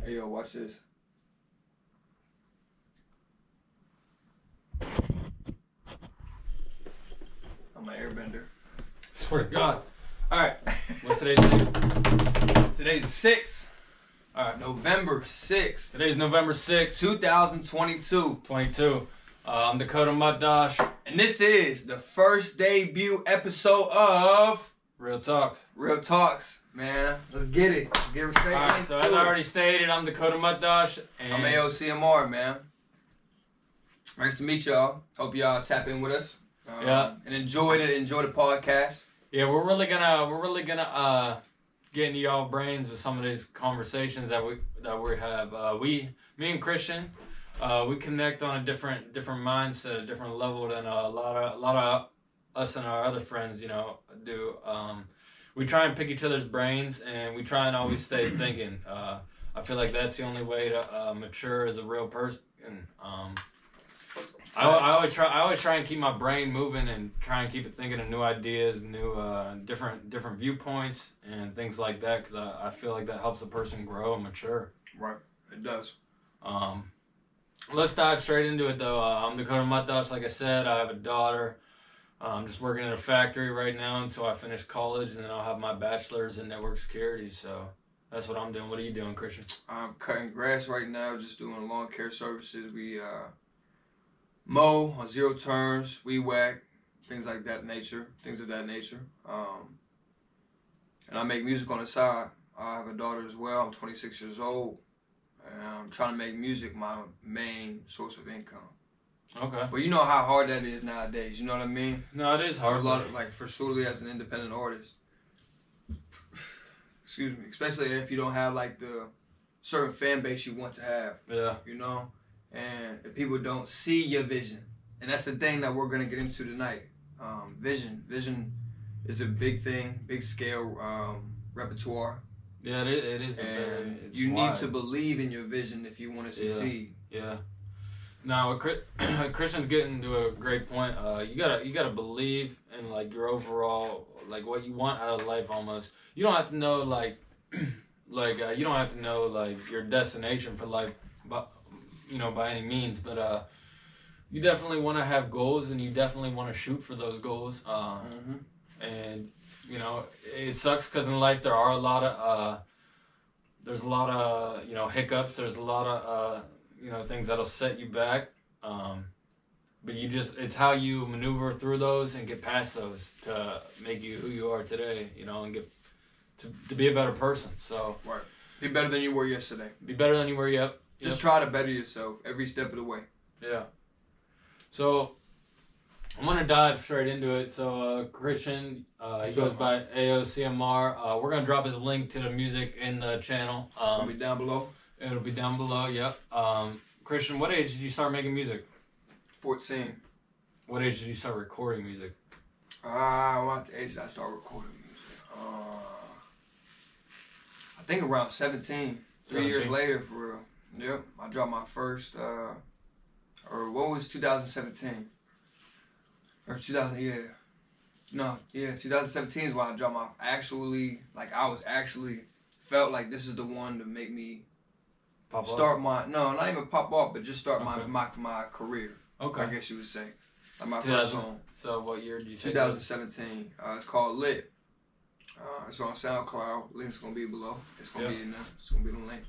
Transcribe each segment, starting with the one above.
Hey, yo, watch this. I'm an airbender. Swear to God. Alright, what's today's date? Today's 6th. Alright, November 6th. Today's November 6th, 2022. 22. I'm Dakotah Mutdosch. And this is the first debut episode of RealTox. RealTox. Man, let's get it. Let's get straight Alright, into so as it. I already stated, I'm Dakotah Mutdosch. And I'm AOCMR, man. Nice to meet y'all. Hope y'all tap in with us. Yeah. And enjoy the podcast. Yeah, we're really gonna get into y'all brains with some of these conversations that we have. Me and Christian, we connect on a different mindset, a different level than a lot of us and our other friends, do. We try and pick each other's brains, and we try and always stay thinking. I feel like that's the only way to mature as a real person. I always try and keep my brain moving and try and keep it thinking of new ideas, new different viewpoints and things like that, because I feel like that helps a person grow and mature. Right, it does. Let's dive straight into it though. I'm Dakotah Mutdosch, like I said. I have a daughter. I'm just working in a factory right now until I finish college, and then I'll have my bachelor's in network security. So that's what I'm doing. What are you doing, Christian? I'm cutting grass right now, just doing lawn care services. We mow on zero turns, weed whack, things of that nature. And I make music on the side. I have a daughter as well. I'm 26 years old, and I'm trying to make music my main source of income. Okay. But you know how hard that is nowadays. You know what I mean? No, it is hard. A lot of, like, for surely as an independent artist. Excuse me. Especially if you don't have like the certain fan base you want to have. Yeah. You know? And if people don't see your vision. And that's the thing that we're going to get into tonight. Vision. Vision is a big thing, big scale repertoire. Yeah, it is. And It's you wide. need to believe in your vision if you want to succeed. Yeah. Now, Christian's getting to a great point. You gotta believe in like your overall, like what you want out of life. Almost, you don't have to know you don't have to know like your destination for life, but by any means. But you definitely want to have goals, and you definitely want to shoot for those goals. And it sucks because in life there are a lot of hiccups. There's a lot of things that'll set you back, but it's how you maneuver through those and get past those to make you who you are today, and get to be a better person. So Right. Be better than you were yesterday. be better than you were. Yep. Just try to better yourself every step of the way. Yeah. So I'm gonna dive straight into it. So Christian, he goes by AOCMR. We're gonna drop his link to the music in the channel. It'll be down below. It'll be down below. Yep. Christian, what age did you start making music? 14. What age did you start recording music? What age did I start recording music? I think around 17. 3 years 17. later, for real. Yep. I dropped my first, or what was 2017? Or 2000, yeah. No, yeah, 2017 is when I dropped I was actually felt like this is the one to make me Pop up? start not even pop off, but just start Okay. my career. Okay. I guess you would say. Like my first 2000. song. So what year did you say? 2017. It's called Lit. It's on SoundCloud. Link's gonna be below. It's gonna be in there. It's gonna be the link.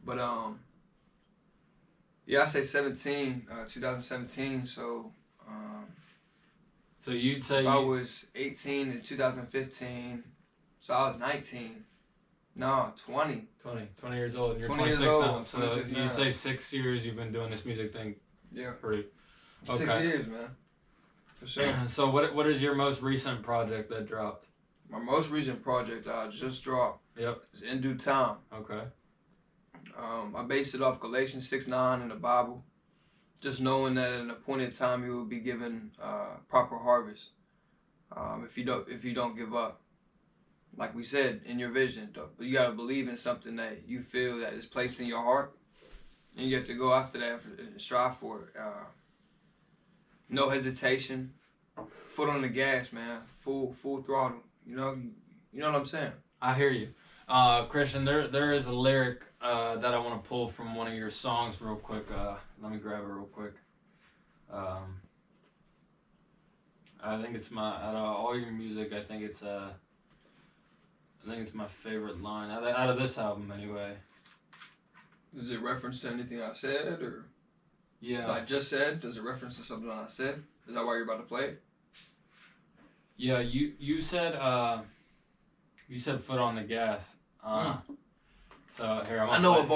But yeah, I say 2017. So So you'd say if I was 18 in 2015, so I was 19. No, 20. 20 years old, and you're 20 years 26 now. old, So 26 you now. say 6 years you've been doing this music thing. Yeah. Pretty. 6 Okay. years, man. For sure. So what is your most recent project that dropped? My most recent project that I just dropped Yep. is In Due Time. Okay. I based it off Galatians 6:9 in the Bible. Just knowing that at an appointed time you will be given proper harvest. If you don't give up. Like we said, in your vision, though. But you gotta believe in something that you feel that is placed in your heart. And you have to go after that and strive for it. No hesitation. Foot on the gas, man. Full throttle. You know what I'm saying? I hear you. Christian, there is a lyric that I want to pull from one of your songs real quick. Let me grab it real quick. I think it's out of all your music, I think it's my favorite line out of this album anyway. Does it reference to anything I said, or yeah, I just said? Does it reference to something I said? Is that why you're about to play it? Yeah, you said foot on the gas. So here I know what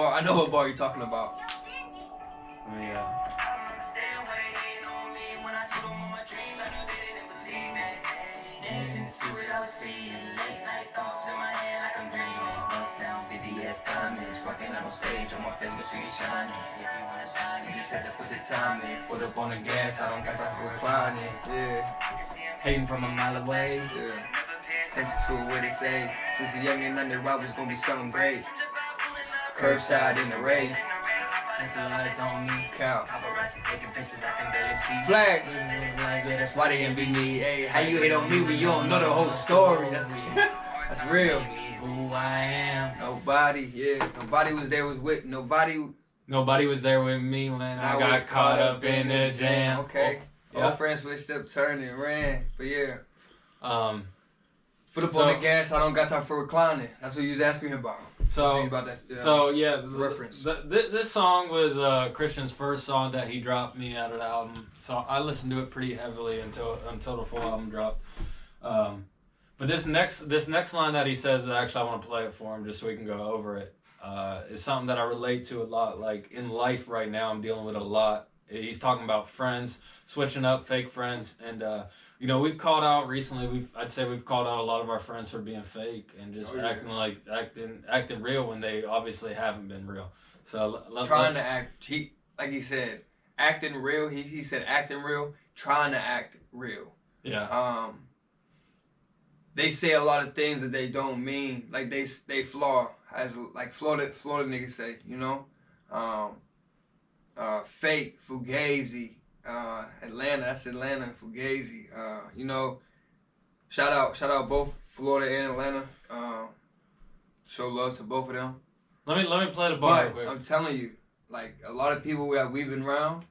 bar you're talking about. Oh, yeah. See what I was seeing, late night thoughts in my head like I'm dreaming. Bust down VVS diamonds, rocking out on stage on my face, but see me shining. If you wanna sign me, just had to put the time in. Foot up on the gas, I don't got time for reclining. Yeah. Hating from a mile away. Yeah. Attention to what they say. Since a young and under, I was gonna be something great. Curbside in the race. That's the lights on me. Cow. Paparazzi taking pictures, I can barely see. Flash. That's Why they envy me? Hey, how you hate on me when you don't know the whole story? That's real. Who I am. Nobody was there Nobody was there with me when I got caught up in the jam. Okay. Oh, yeah. All friends switched up, turned and ran. But yeah. Foot up So- on the gas, I don't got time for reclining. That's what you was asking me about. So, About that, reference. This song was Christian's first song that he dropped me out of the album. So I listened to it pretty heavily until the full album dropped. But this next line that he says, actually I want to play it for him just so we can go over it. Is something that I relate to a lot. Like in life right now, I'm dealing with a lot. He's talking about friends switching up, fake friends, and we've called out recently. I'd say we've called out a lot of our friends for being fake and just acting real when they obviously haven't been real. So trying to act, like he said, acting real. He said acting real, trying to act real. Yeah. They say a lot of things that they don't mean. Like they flaw, as like Florida niggas say, fake, fugazi. Atlanta, that's Atlanta, Fugazi. Shout out both Florida and Atlanta. Show love to both of them. Let me play the bar real But quick. I'm telling you, like a lot of people we've been around,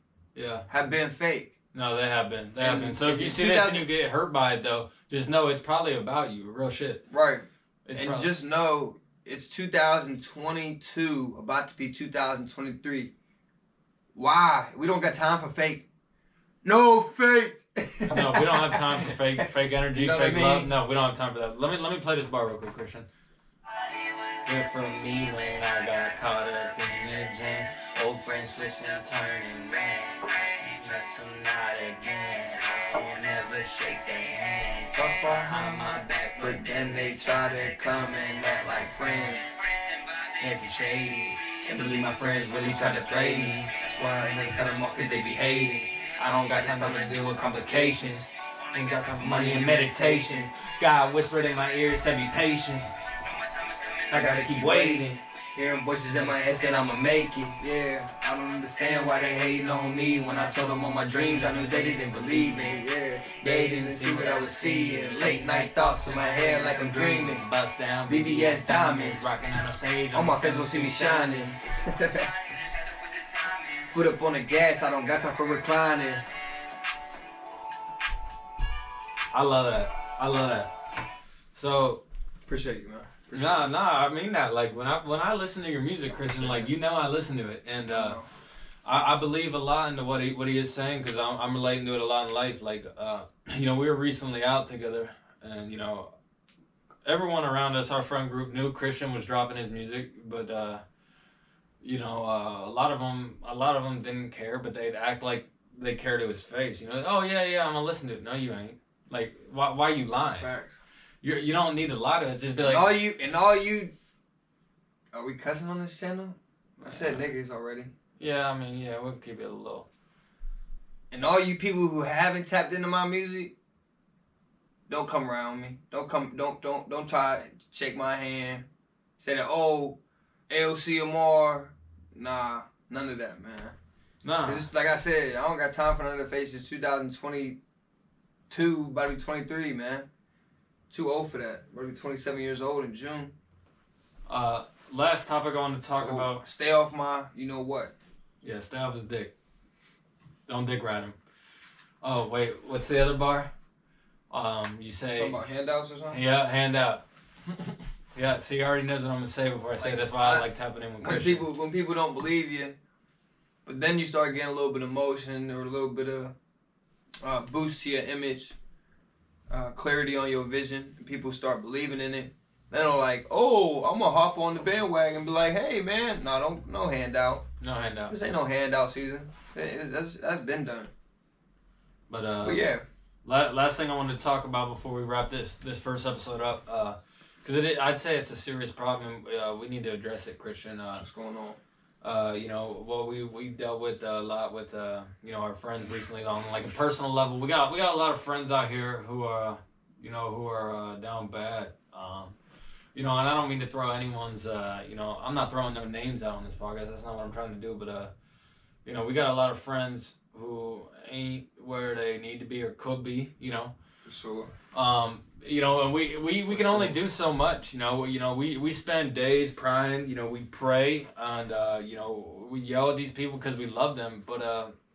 have been fake. No, they have been. They have been. So if you see this and you get hurt by it, though, just know it's probably about you. Real shit. Right. It's just know it's 2022, about to be 2023. Why? We don't got time for fake. No fake. No, we don't have time for fake energy, You know fake what I love. mean? No, we don't have time for that. Let me play this bar real quick, Christian. Good for me when I got caught up in the jam. Old friends switching, turning ran. Trust them not again. I will never shake their hand. Talk behind my back, But then they try to come and act like friends. acting shady. Can't believe my friends really tried to play me. That's why I ain't cut them off, cause they be hating. I don't got time to deal with complications. Ain't got time for money and meditation. God whispered in my ear, said be patient. I gotta keep waiting. Hearing voices in my head saying I'ma make it. Yeah, I don't understand why they hating on me. When I told them all my dreams, I knew they didn't believe me. Yeah, they didn't see what I was seeing. Late night thoughts in my head like I'm dreaming. Bust down, VVS diamonds, rocking on the stage. all my friends gon' see me shining. Foot up on the gas, I don't got time for reclining. I love that. So Appreciate you, man. nah, I mean that. Like when I listen to your music, Christian, like I listen to it, and I believe a lot into what he is saying because I'm relating to it a lot in life. Like we were recently out together, and everyone around us, our friend group, knew Christian was dropping his music, but a lot of them didn't care, but they'd act like they cared to his face. Oh yeah, I'm gonna listen to it. No, you ain't. Like why are you lying? Facts. You don't need to lie to it. Just be like. All you. Are we cussing on this channel? I said niggas already. Yeah, I mean, we'll keep it a little. And all you people who haven't tapped into my music, don't come around me. Don't try to shake my hand. Say that AOCMR. Nah, none of that, man. Nah. Like I said, I don't got time for none of the faces. 2022, about to be 23, man. Too old for that. About to be 27 years old in June. last topic I want to talk So, about. Stay off my, you know what? Yeah, stay off his dick. Don't dick rat him. Oh wait, what's the other bar? You say. Talking about handouts or something? Yeah, hand out. Yeah, see, he already knows what I'm gonna say before I say it. That's why I like tapping in with Christian. When people don't believe you, but then you start getting a little bit of motion or a little bit of boost to your image, clarity on your vision, and people start believing in it. Then they're like, "Oh, I'm gonna hop on the bandwagon and be like, hey man, no handout. No handout. This ain't no handout season. That's been done." But yeah, last thing I wanted to talk about before we wrap this first episode up, because I'd say it's a serious problem. We need to address it, Christian. what's going on? You know, well, we dealt with a lot with you know, our friends recently on like a personal level. We got a lot of friends out here who are down bad. You know, and I don't mean to throw anyone's you know, I'm not throwing no names out on this podcast. That's not what I'm trying to do. But you know, we got a lot of friends who ain't where they need to be or could be. You know. For sure. You know, and we can only do so much. You know, we spend days praying. You know, we pray and you know, we yell at these people because we love them. But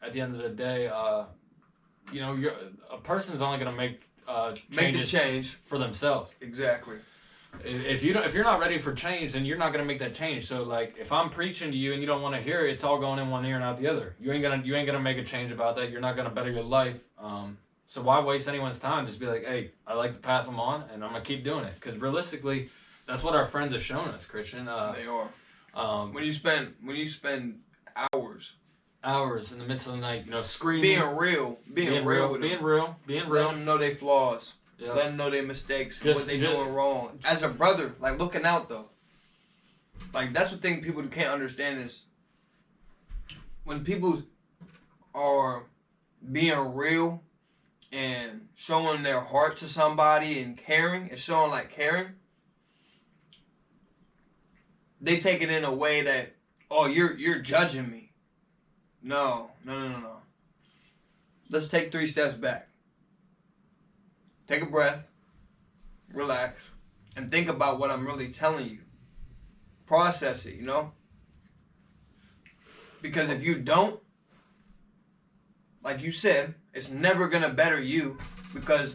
at the end of the day, you know, a person's only gonna make changes change for themselves. Exactly. If you're not ready for change, then you're not gonna make that change. So like, if I'm preaching to you and you don't want to hear it, it's all going in one ear and out the other. You ain't gonna make a change about that. You're not gonna better your life. So why waste anyone's time? Just be like, hey, I like the path I'm on, and I'm gonna keep doing it. Because realistically, that's what our friends have shown us, Christian. They are. When you spend hours in the midst of the night, you know, screaming, being real with them. being Let real. them know their flaws. Yeah. Let them know their mistakes, Just- what they doing wrong. As a brother, like looking out though. Like that's the thing people can't understand is when people are being real and showing their heart to somebody and caring and showing like caring, they take it in a way that, oh, you're judging me. No. Let's take 3 steps back. Take a breath, relax, and think about what I'm really telling you. Process it, you know? Because if you don't, like you said, it's never going to better you because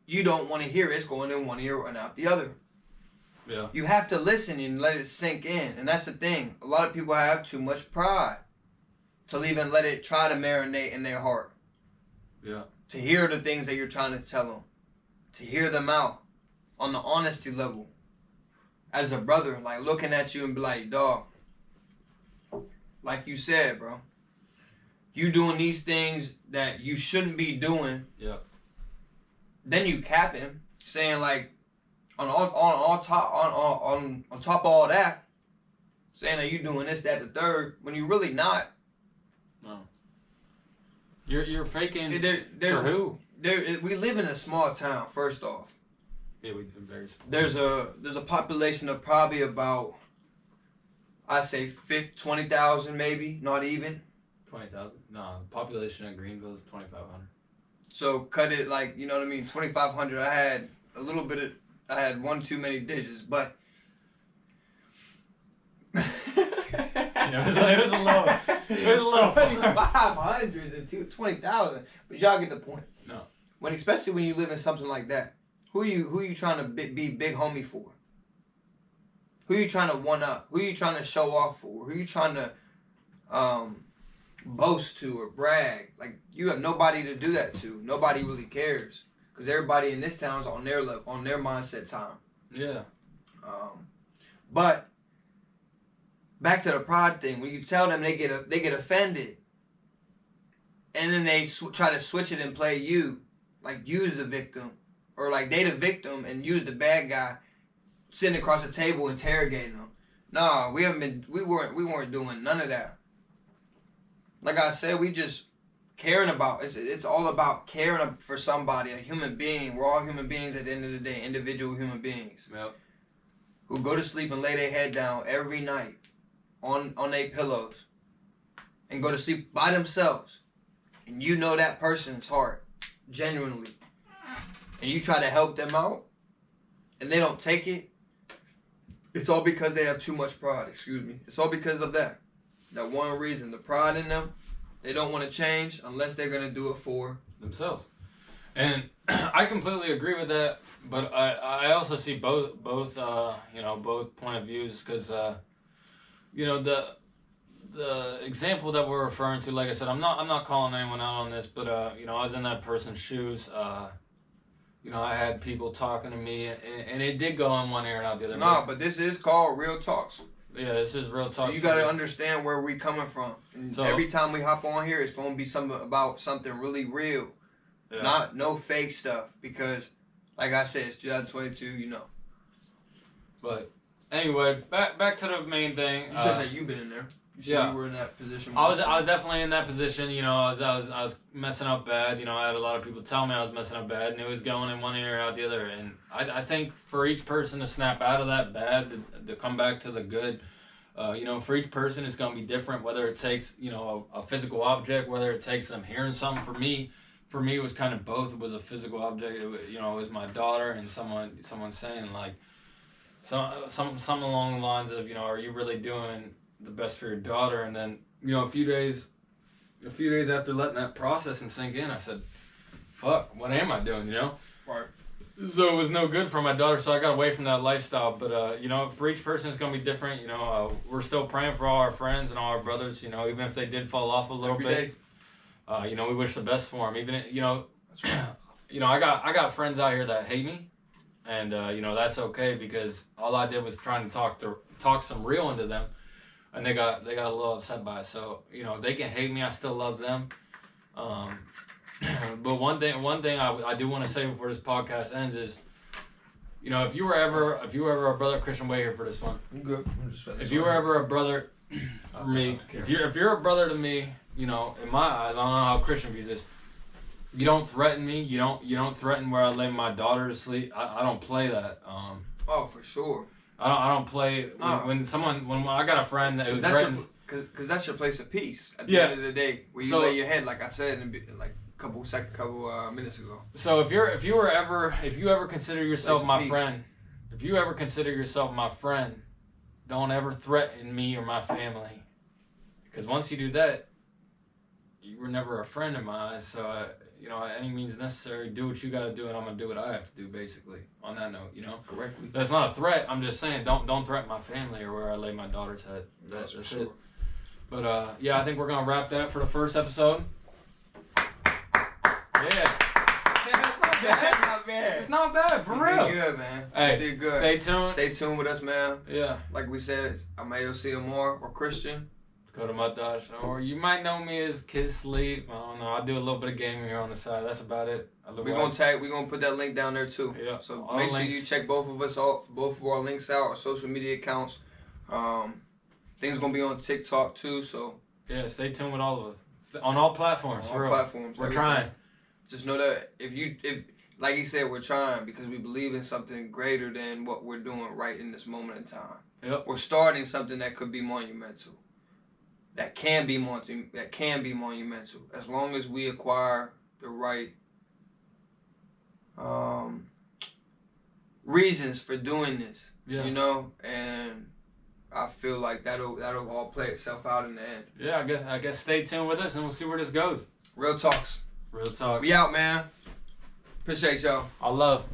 you don't want to hear it. It's going in one ear and out the other. Yeah. You have to listen and let it sink in. And that's the thing. A lot of people have too much pride to even let it try to marinate in their heart. Yeah. To hear the things that you're trying to tell them. To hear them out on the honesty level. As a brother, like looking at you and be like, dog, like you said, bro, you doing these things that you shouldn't be doing. Yeah. Then you cap him, saying like, on top of all that, saying that you doing this, that, the third, when you really not. No. You're faking. There's for who? We live in a small town. First off, Yeah, we do very small. there's a population of probably about, I say 20,000 maybe, not even. 20,000? No, the population of Greenville is 2,500. So cut it like, you know what I mean, 2,500. I had a little bit of, I had one too many digits, but. Yeah, it was a little. 500 to 20,000, but y'all get the point. No. Especially when you live in something like that, who you trying to be big homie for? Who you trying to one up? Who you trying to show off for? Who you trying to boast to or brag? Like you have nobody to do that to. Nobody really cares because everybody in this town's on their level, on their mindset time. Yeah. But back to the pride thing. When you tell them, they get offended, and then they try to switch it and play you, like use the victim, or like they the victim and use the bad guy, sitting across the table interrogating them. Nah, we weren't doing none of that. Like I said, we just caring about. It's all about caring for somebody, a human being. We're all human beings at the end of the day, individual human beings. Yep. Who go to sleep and lay their head down every night on their pillows and go to sleep by themselves, and you know that person's heart genuinely, and you try to help them out and they don't take it, It's all because they have too much pride. Excuse me. It's all because of that. That one reason, the pride in them. They don't want to change unless they're gonna do it for themselves. And I completely agree with that. But I also see both you know, both point of views, because you know, the example that we're referring to, like I said, I'm not calling anyone out on this, but you know, I was in that person's shoes. You know, I had people talking to me, and it did go in one ear and out the other. Nah, but this is called RealTox. Yeah, this is RealTox. So you gotta understand where we coming from. And so, every time we hop on here, it's gonna be something about something really real, no fake stuff. Because, like I said, it's 2022. You know. But anyway, back to the main thing. You said that you've been in there. You said you were in that position. I was definitely in that position. You know, I was messing up bad. You know, I had a lot of people tell me I was messing up bad, and it was going in one ear out the other. And I think for each person to snap out of that bad, to come back to the good, you know, for each person it's gonna be different. Whether it takes, you know, a physical object, whether it takes them hearing something. For me, it was kind of both. It was a physical object. You know, it was my daughter, and someone saying like, something along the lines of, you know, are you really doing the best for your daughter? And then, you know, a few days after letting that process and sink in, I said, fuck, what am I doing, you know? Right. So it was no good for my daughter, so I got away from that lifestyle. But you know, for each person it's gonna be different. You know, we're still praying for all our friends and all our brothers, you know, even if they did fall off a little bit. You know, we wish the best for them. Even, you know, that's right. You know, I got friends out here that hate me, and you know, that's okay, because all I did was trying to talk some real into them. And they got a little upset by it. So, you know, they can hate me. I still love them. But one thing I do want to say before this podcast ends is, you know, if you were ever a brother, Christian, wait here for this one. I'm good. I'm just if you were ever a brother for me, if you're a brother to me, you know, in my eyes, I don't know how Christian views this. You don't threaten me. You don't threaten where I lay my daughter to sleep. I don't play that. Oh, for sure. I don't play when I got a friend that was threatens. Because that's your place of peace at the end of the day, where you lay your head, like I said, like a couple minutes ago. So if you ever consider yourself my friend, don't ever threaten me or my family, because once you do that, you were never a friend in my eyes. So you know, any means necessary, do what you got to do, and I'm gonna do what I have to do. Basically, on that note, you know. Correctly. That's not a threat. I'm just saying, don't threaten my family or where I lay my daughter's head. That's sure. it. But yeah, I think we're gonna wrap that for the first episode. Yeah. That's not bad. Not bad. It's not bad, for real. You did good, man. Hey, you did good. Stay tuned. Stay tuned with us, man. Yeah. Like we said, I may see him more or Christian. Go to Mutdosch, or you might know me as Kids Sleep. I don't know. I do a little bit of gaming here on the side. That's about it. Otherwise, we're gonna put that link down there too. Yeah. So make sure you check both of our links out, our social media accounts. Things gonna be on TikTok too. So yeah, stay tuned with all of us on all platforms. On all platforms. We're trying. Just know that if like he said, we're trying because we believe in something greater than what we're doing right in this moment in time. Yep. We're starting something that could be monumental. That can be monumental as long as we acquire the right reasons for doing this. Yeah. You know, and I feel like that'll all play itself out in the end. Yeah, I guess stay tuned with us and we'll see where this goes. RealTox. RealTox. We out, man. Appreciate y'all. I love.